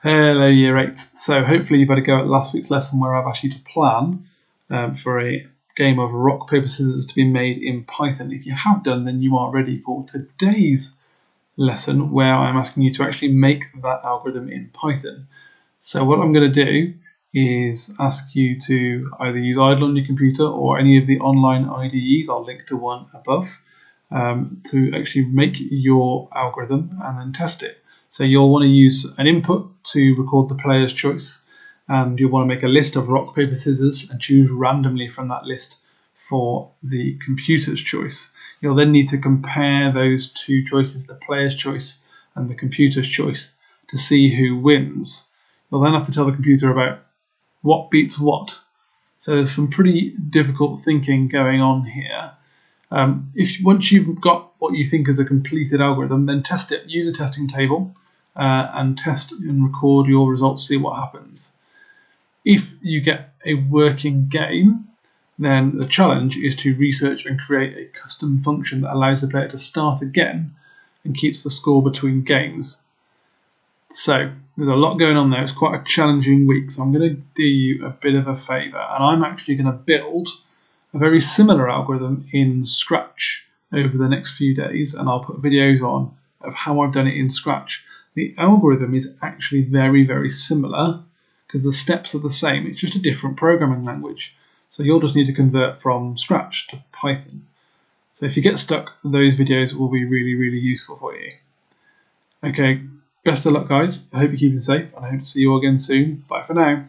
Hello Year 8. So hopefully you've had a go at last week's lesson where I've asked you to plan for a game of rock, paper, scissors to be made in Python. If you have done, then you are ready for today's lesson where I'm asking you to actually make that algorithm in Python. So what I'm going to do is ask you to either use idle on your computer or any of the online IDEs, I'll link to one above, to actually make your algorithm and then test it. So you'll want to use an input to record the player's choice, and you'll want to make a list of rock, paper, scissors and choose randomly from that list for the computer's choice. You'll then need to compare those two choices, the player's choice and the computer's choice, to see who wins. You'll then have to tell the computer about what beats what. So there's some pretty difficult thinking going on here. Once you've got what you think is a completed algorithm, then test it. Use a testing table and test and record your results, see what happens. If you get a working game, then the challenge is to research and create a custom function that allows the player to start again and keeps the score between games. So there's a lot going on there. It's quite a challenging week, so I'm going to do you a bit of a favour, and I'm actually going to build a very similar algorithm in Scratch over the next few days, and I'll put videos on of how I've done it in Scratch. The algorithm is actually very, very similar because the steps are the same. It's just a different programming language. So you'll just need to convert from Scratch to Python. So if you get stuck, those videos will be really, really useful for you. Okay, best of luck guys. I hope you're keeping safe and I hope to see you all again soon. Bye for now.